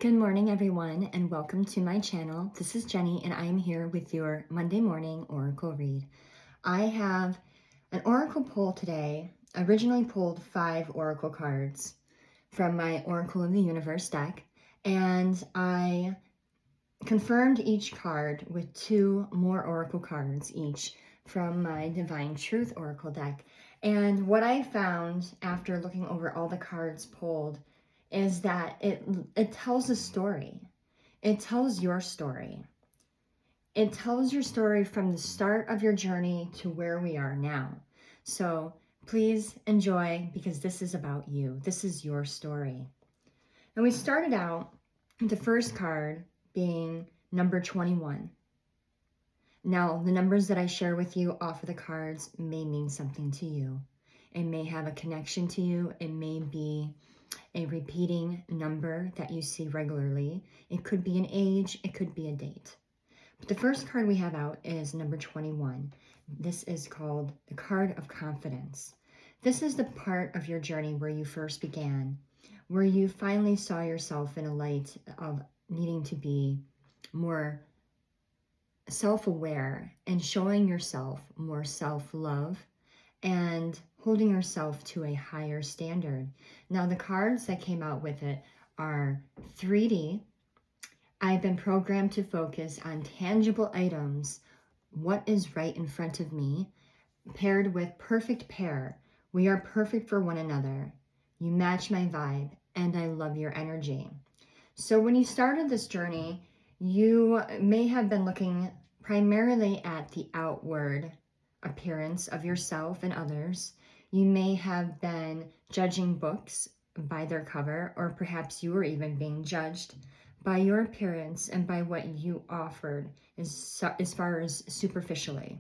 Good morning, everyone, and welcome to my channel. This is Jenny, and I am here with your Monday morning Oracle read. I have an Oracle pull today. I originally pulled 5 Oracle cards from my Oracle of the Universe deck, and I confirmed each card with 2 more Oracle cards each from my Divine Truth Oracle deck. And what I found after looking over all the cards pulled is that it tells a story. It tells your story. It tells your story from the start of your journey to where we are now. So please enjoy, because this is about you. This is your story. And we started out with the first card being number 21. Now, the numbers that I share with you off of the cards may mean something to you. It may have a connection to you. It may be a repeating number that you see regularly. It could be an age, it could be a date. But the first card we have out is number 21. This is called the card of confidence. This is the part of your journey where you first began, where you finally saw yourself in a light of needing to be more self-aware and showing yourself more self-love and holding yourself to a higher standard. Now, the cards that came out with it are 3D. I've been programmed to focus on tangible items, what is right in front of me, paired with perfect pair. We are perfect for one another. You match my vibe, and I love your energy. So when you started this journey, you may have been looking primarily at the outward appearance of yourself and others. You may have been judging books by their cover, or perhaps you were even being judged by your appearance and by what you offered as far as superficially.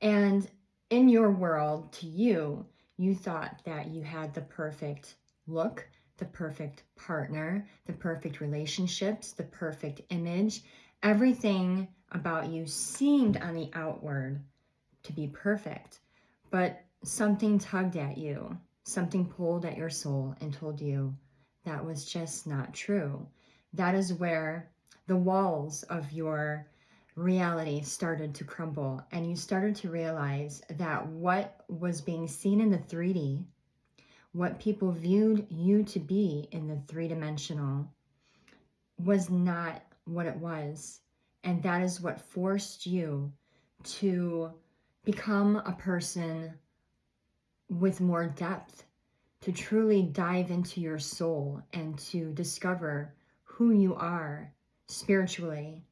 And in your world, to you, you thought that you had the perfect look, the perfect partner, the perfect relationships, the perfect image. Everything about you seemed on the outward to be perfect, but something tugged at you, something pulled at your soul and told you that was just not true. That is where the walls of your reality started to crumble, and you started to realize that what was being seen in the 3D, what people viewed you to be in the 3-dimensional, was not what it was. And that is what forced you to become a person with more depth, to truly dive into your soul and to discover who you are spiritually,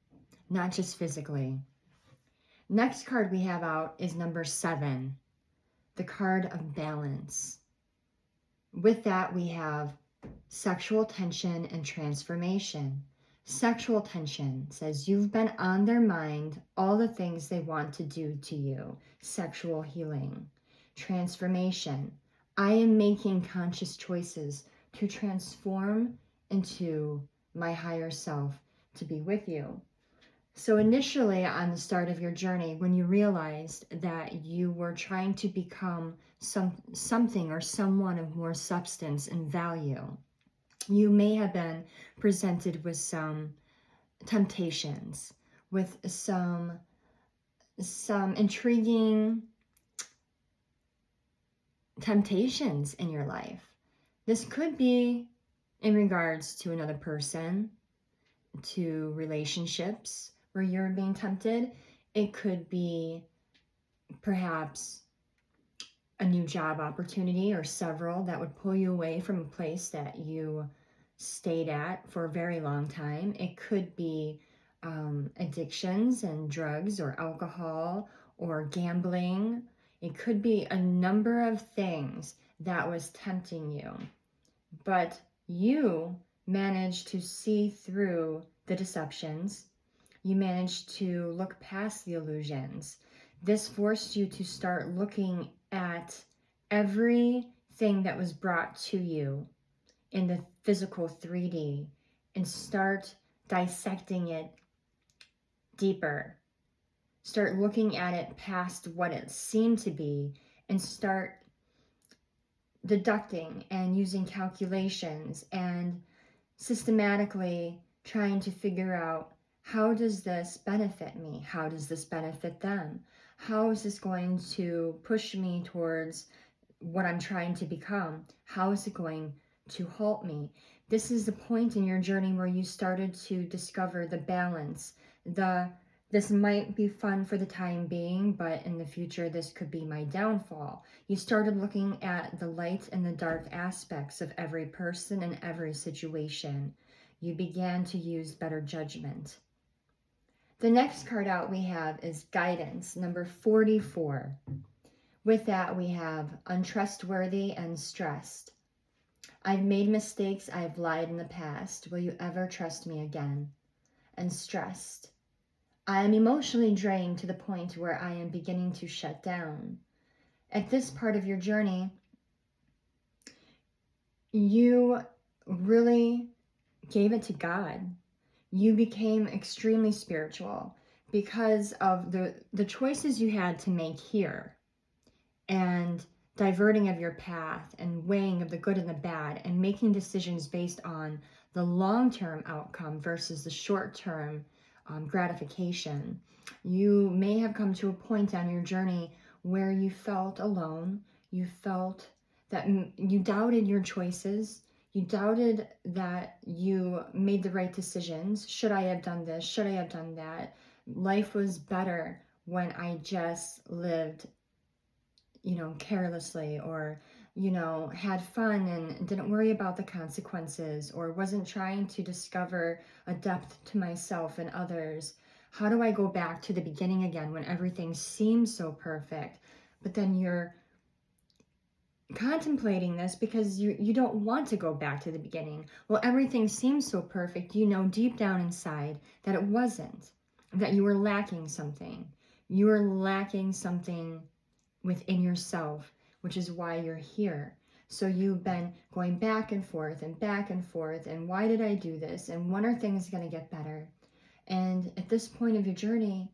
not just physically. Next card we have out is number 7, the card of balance. With that, we have sexual tension and transformation. Sexual tension says you've been on their mind, all the things they want to do to you. Sexual healing. Transformation. I am making conscious choices to transform into my higher self to be with you. So initially on the start of your journey, when you realized that you were trying to become something or someone of more substance and value, you may have been presented with some temptations, with some intriguing temptations in your life. This could be in regards to another person, to relationships where you're being tempted. It could be perhaps a new job opportunity or several that would pull you away from a place that you stayed at for a very long time. It could be addictions and drugs or alcohol or gambling. It could be a number of things that was tempting you, but you managed to see through the deceptions. You managed to look past the illusions. This forced you to start looking at everything that was brought to you in the physical 3D and start dissecting it deeper. Start looking at it past what it seemed to be and start deducting and using calculations and systematically trying to figure out, how does this benefit me? How does this benefit them? How is this going to push me towards what I'm trying to become? How is it going to halt me? This is the point in your journey where you started to discover the balance. This might be fun for the time being, but in the future, this could be my downfall. You started looking at the light and the dark aspects of every person and every situation. You began to use better judgment. The next card out we have is guidance, number 44. With that, we have untrustworthy and stressed. I've made mistakes, I've lied in the past. Will you ever trust me again? And stressed. I am emotionally drained to the point where I am beginning to shut down. At this part of your journey, you really gave it to God. You became extremely spiritual because of the choices you had to make here, and diverting of your path and weighing of the good and the bad, and making decisions based on the long-term outcome versus the short-term gratification. You may have come to a point on your journey where you felt alone. You felt that you doubted your choices. You doubted that you made the right decisions. Should I have done this? Should I have done that? Life was better when I just lived, carelessly, or, had fun and didn't worry about the consequences, or wasn't trying to discover a depth to myself and others. How do I go back to the beginning again when everything seems so perfect? But then you're contemplating this because you don't want to go back to the beginning. Well, everything seems so perfect. You know deep down inside that it wasn't, that you were lacking something. You were lacking something within yourself, which is why you're here. So you've been going back and forth and back and forth, and why did I do this? And when are things going to get better? And at this point of your journey,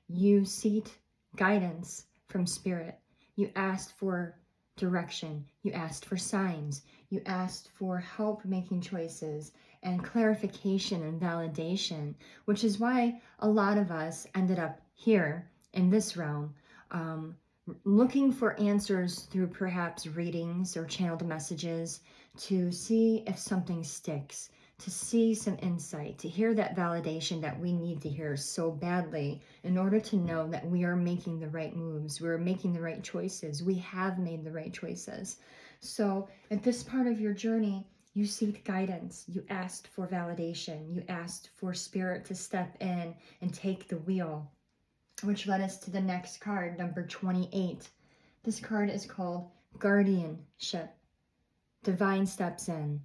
you seek guidance from Spirit. You asked for direction. You asked for signs. You asked for help making choices and clarification and validation, which is why a lot of us ended up here in this realm, looking for answers through perhaps readings or channeled messages to see if something sticks, to see some insight, to hear that validation that we need to hear so badly in order to know that we are making the right moves, we're making the right choices, we have made the right choices. So at this part of your journey, you seek guidance, you asked for validation, you asked for Spirit to step in and take the wheel, which led us to the next card, number 28. This card is called Guardianship. Divine steps in.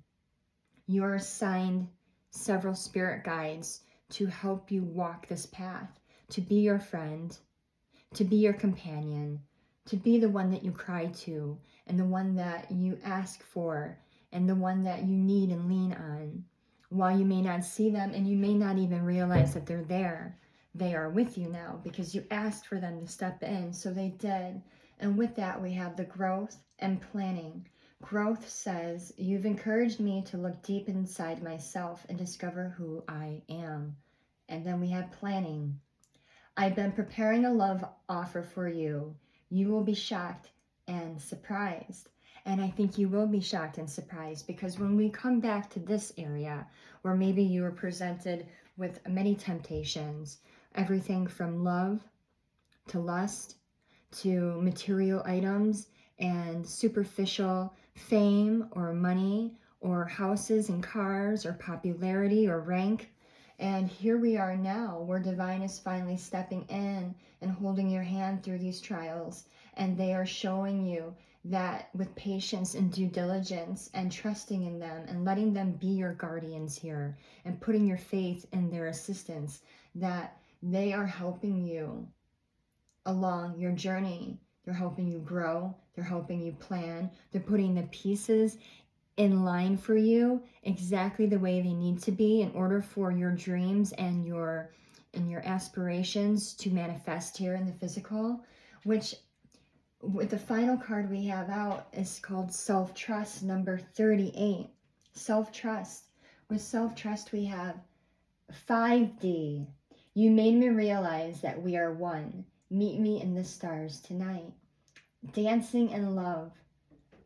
You are assigned several spirit guides to help you walk this path, to be your friend, to be your companion, to be the one that you cry to, and the one that you ask for, and the one that you need and lean on. While you may not see them and you may not even realize that they're there, they are with you now because you asked for them to step in, so they did. And with that, we have the growth and planning. Growth says, you've encouraged me to look deep inside myself and discover who I am. And then we have planning. I've been preparing a love offer for you. You will be shocked and surprised. And I think you will be shocked and surprised, because when we come back to this area where maybe you were presented with many temptations, everything from love to lust to material items and superficial fame or money or houses and cars or popularity or rank. And here we are now, where Divine is finally stepping in and holding your hand through these trials. And they are showing you that with patience and due diligence and trusting in them and letting them be your guardians here and putting your faith in their assistance, that they are helping you along your journey. They're helping you grow. They're helping you plan. They're putting the pieces in line for you exactly the way they need to be in order for your dreams and your aspirations to manifest here in the physical, which with the final card we have out is called self-trust, number 38. Self-trust. With self-trust, we have 5D. You made me realize that we are one. Meet me in the stars tonight. Dancing in love.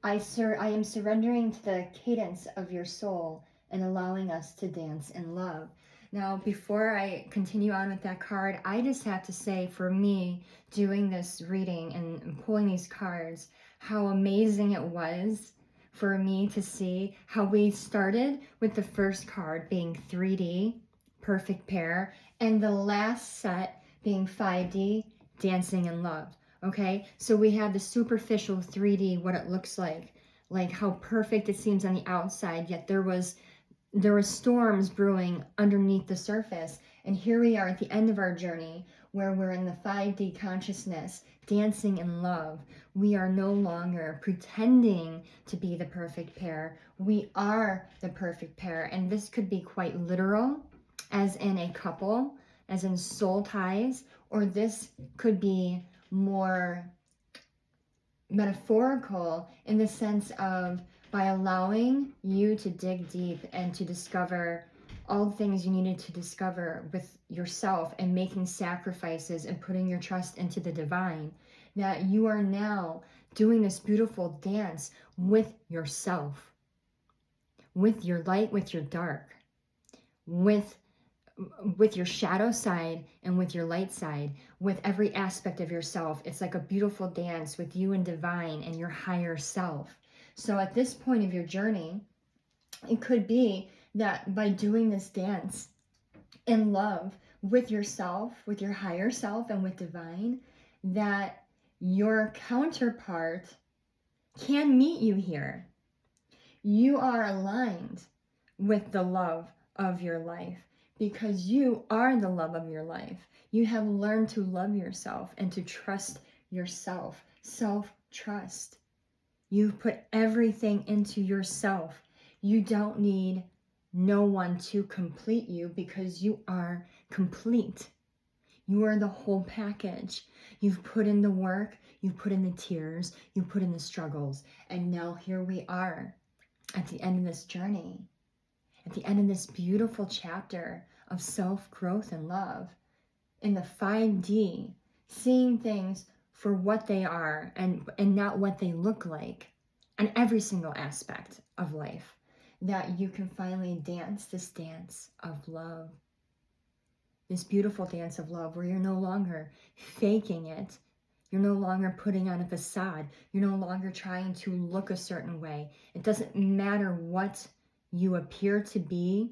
I am surrendering to the cadence of your soul and allowing us to dance in love. Now, before I continue on with that card, I just have to say, for me, doing this reading and pulling these cards, how amazing it was for me to see how we started with the first card being 3D, perfect pair, and the last set being 5D, dancing in love. Okay, so we have the superficial 3D, what it looks like how perfect it seems on the outside, yet there was storms brewing underneath the surface. And here we are at the end of our journey where we're in the 5D consciousness, dancing in love. We are no longer pretending to be the perfect pair. We are the perfect pair. And this could be quite literal, as in a couple, as in soul ties, or this could be more metaphorical in the sense of by allowing you to dig deep and to discover all the things you needed to discover with yourself and making sacrifices and putting your trust into the divine, that you are now doing this beautiful dance with yourself, with your light, with your dark, with your shadow side and with your light side, with every aspect of yourself. It's like a beautiful dance with you and divine and your higher self. So at this point of your journey, it could be that by doing this dance in love with yourself, with your higher self and with divine, that your counterpart can meet you here. You are aligned with the love of your life, because you are the love of your life. You have learned to love yourself and to trust yourself. Self-trust. You've put everything into yourself. You don't need no one to complete you because you are complete. You are the whole package. You've put in the work, you've put in the tears, you've put in the struggles, and now here we are at the end of this journey. At the end of this beautiful chapter of self-growth and love, in the 5D, seeing things for what they are and not what they look like, on every single aspect of life, that you can finally dance this dance of love. This beautiful dance of love where you're no longer faking it. You're no longer putting on a facade. You're no longer trying to look a certain way. It doesn't matter what you appear to be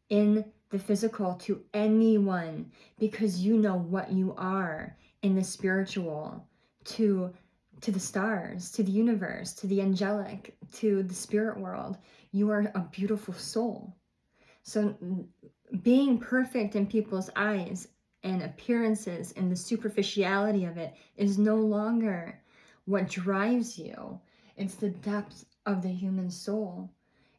in the physical to anyone, because you know what you are in the spiritual, to the stars, to the universe, to the angelic, to the spirit world. You are a beautiful soul. So being perfect in people's eyes and appearances and the superficiality of it is no longer what drives you. It's the depth of the human soul.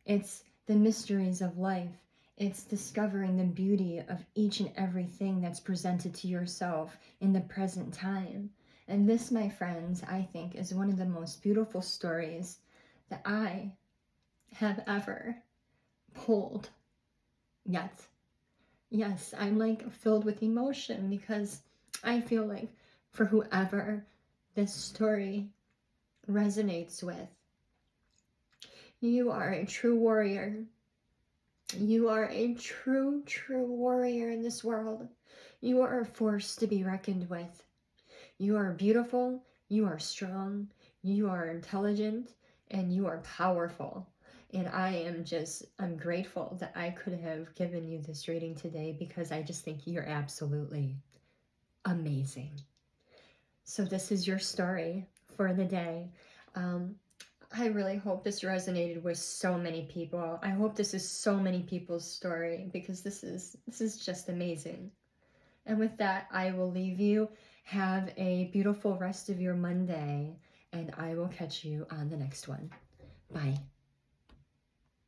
It's the mysteries of life. It's discovering the beauty of each and everything that's presented to yourself in the present time. And this, my friends, I think is one of the most beautiful stories that I have ever pulled yet. Yes, I'm like filled with emotion because I feel like for whoever this story resonates with, you are a true warrior. You are a true warrior in this world. You are a force to be reckoned with. You are beautiful, you are strong, you are intelligent, and you are powerful. And I'm grateful that I could have given you this reading today, because I just think you're absolutely amazing. So this is your story for the day. I really hope this resonated with so many people. I hope this is so many people's story, because this is just amazing. And with that, I will leave you. Have a beautiful rest of your Monday, and I will catch you on the next one. Bye.